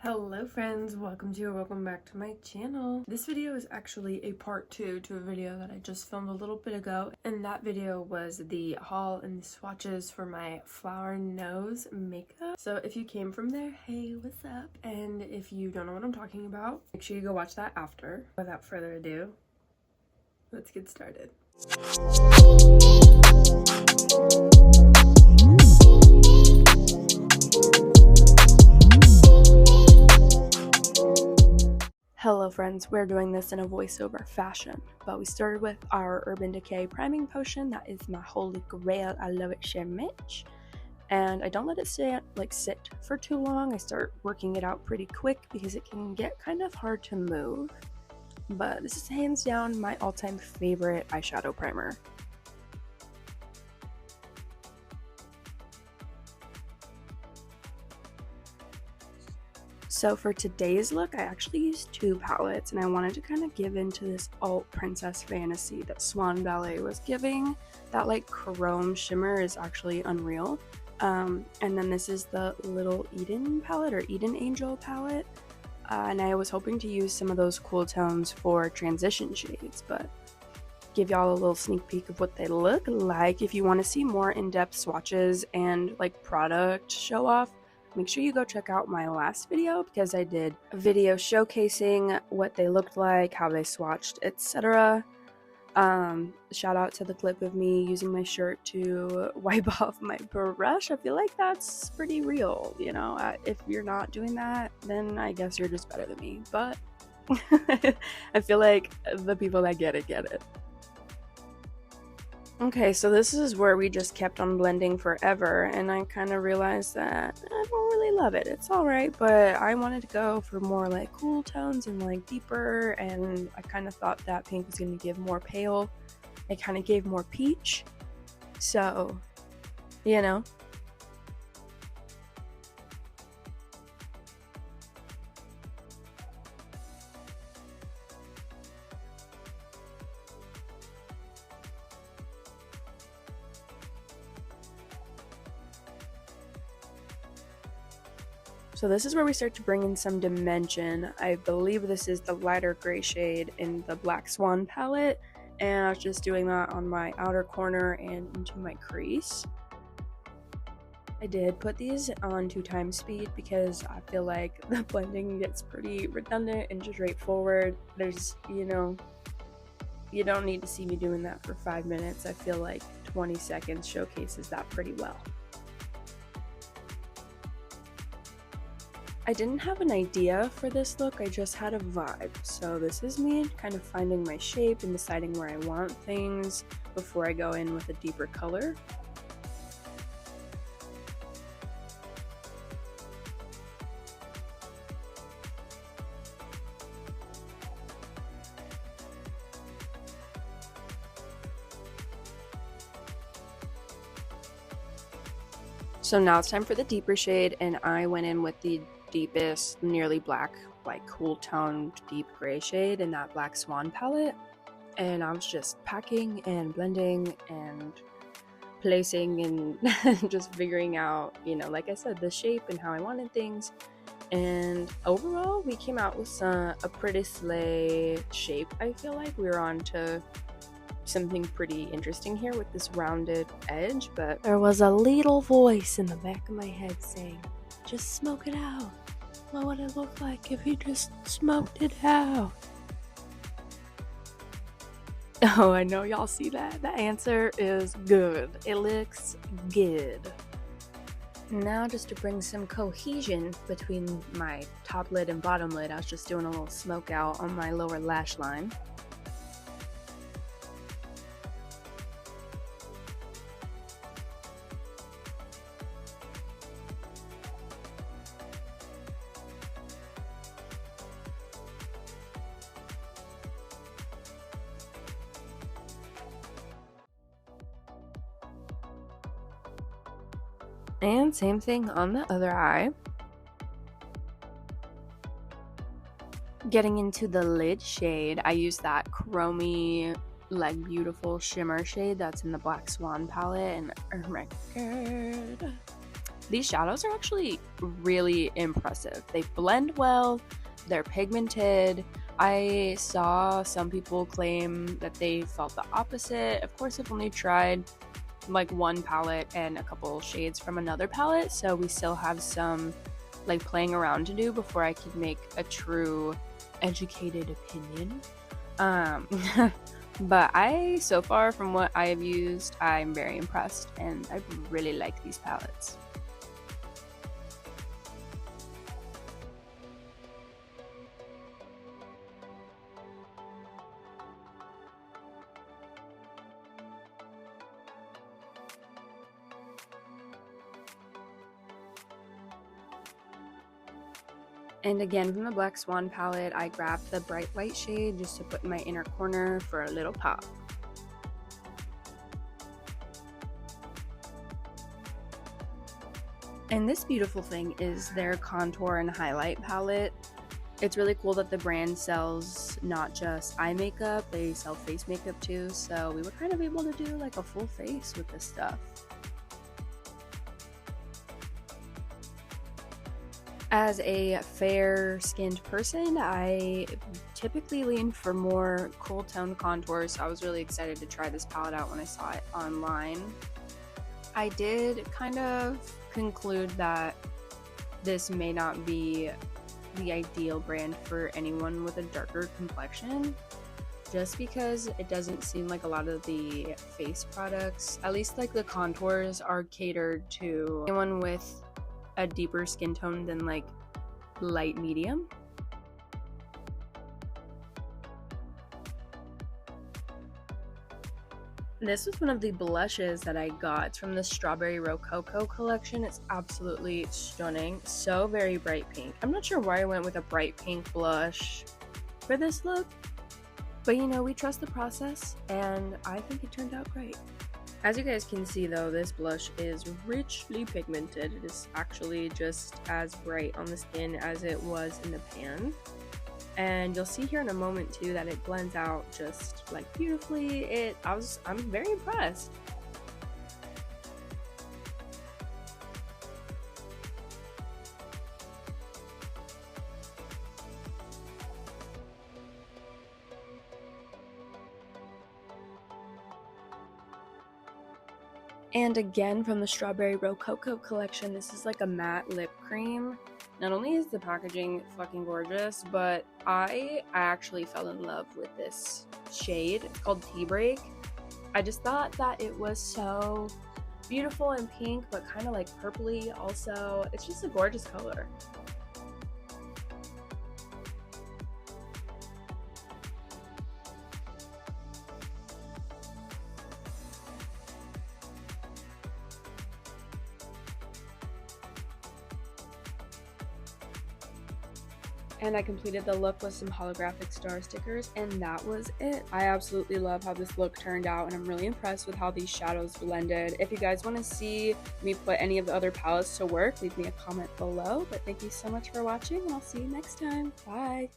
Hello friends, welcome back to my channel. This video is actually a part 2 to a video that I just filmed a little bit ago, and that video was the haul and the swatches for my flower nose makeup. So if you came from there, hey, what's up? And if you don't know what I'm talking about, make sure you go watch that after. Without further ado, let's get started. Hello friends, we're doing this in a voiceover fashion, but we started with our Urban Decay priming potion. That is my holy grail. I love it so much. And I don't let it sit for too long. I start working it out pretty quick because it can get kind of hard to move. But this is hands down my all-time favorite eyeshadow primer. So for today's look, I actually used two palettes, and I wanted to kind of give into this alt princess fantasy that Swan Ballet was giving. That like chrome shimmer is actually unreal. And then this is the Little Eden palette, or Eden Angel palette. And I was hoping to use some of those cool tones for transition shades, but give y'all a little sneak peek of what they look like. If you want to see more in-depth swatches and like product show off, make sure you go check out my last video, because I did a video showcasing what they looked like, how they swatched, etc. Shout out to the clip of me using my shirt to wipe off my brush. I feel like that's pretty real, you know. If you're not doing that, then I guess you're just better than me. But I feel like the people that get it, get it. Okay, so this is where we just kept on blending forever, and I kind of realized that I don't really love it. It's alright, but I wanted to go for more like cool tones and like deeper, and I kind of thought that pink was going to give more pale. It kind of gave more peach, so, you know. So this is where we start to bring in some dimension. I believe this is the lighter gray shade in the Black Swan palette, and I was just doing that on my outer corner and into my crease. I did put these on 2x speed because I feel like the blending gets pretty redundant and straightforward. There's, you know, you don't need to see me doing that for 5 minutes. I feel like 20 seconds showcases that pretty well. I didn't have an idea for this look, I just had a vibe. So this is me kind of finding my shape and deciding where I want things before I go in with a deeper color. So now it's time for the deeper shade, and I went in with the deepest, nearly black, like cool toned deep gray shade in that Black Swan palette, and I was just packing and blending and placing and just figuring out, you know, like I said, the shape and how I wanted things. And overall we came out with a pretty slay shape. I feel like we were on to something pretty interesting here with this rounded edge, but there was a little voice in the back of my head saying, just smoke it out. What would it look like if you just smoked it out? Oh, I know y'all see that. The answer is good. It looks good. Now, just to bring some cohesion between my top lid and bottom lid, I was just doing a little smoke out on my lower lash line. And same thing on the other eye. Getting into the lid shade, I use that chromy, like beautiful shimmer shade that's in the Black Swan palette, and oh my god, These shadows are actually really impressive. They blend well, they're pigmented. I saw some people claim that they felt the opposite. Of course, I've only tried like one palette and a couple shades from another palette, so we still have some like playing around to do before I could make a true educated opinion. But so far from what I have used, I'm very impressed and I really like these palettes. And again, from the Black Swan palette, I grabbed the bright white shade just to put in my inner corner for a little pop. And this beautiful thing is their contour and highlight palette. It's really cool that the brand sells not just eye makeup, they sell face makeup too, so we were kind of able to do like a full face with this stuff. As a fair-skinned person, I typically lean for more cool tone contours, so I was really excited to try this palette out when I saw it online. I did kind of conclude that this may not be the ideal brand for anyone with a darker complexion, just because it doesn't seem like a lot of the face products, at least like the contours, are catered to anyone with a deeper skin tone than like light medium. This was one of the blushes that I got. It's from the Strawberry Rococo collection. It's absolutely stunning. So very bright pink. I'm not sure why I went with a bright pink blush for this look, but you know, we trust the process and I think it turned out great. As you guys can see though, this blush is richly pigmented. It is actually just as bright on the skin as it was in the pan. And you'll see here in a moment too that it blends out just like beautifully. I'm very impressed. And again, from the Strawberry Rococo collection, this is like a matte lip cream. Not only is the packaging fucking gorgeous, but I actually fell in love with this shade. It's called Tea Break. I just thought that it was so beautiful and pink, but kind of like purpley also. It's just a gorgeous color. And I completed the look with some holographic star stickers, and that was it. I absolutely love how this look turned out, and I'm really impressed with how these shadows blended. If you guys want to see me put any of the other palettes to work, leave me a comment below. But thank you so much for watching, and I'll see you next time. Bye!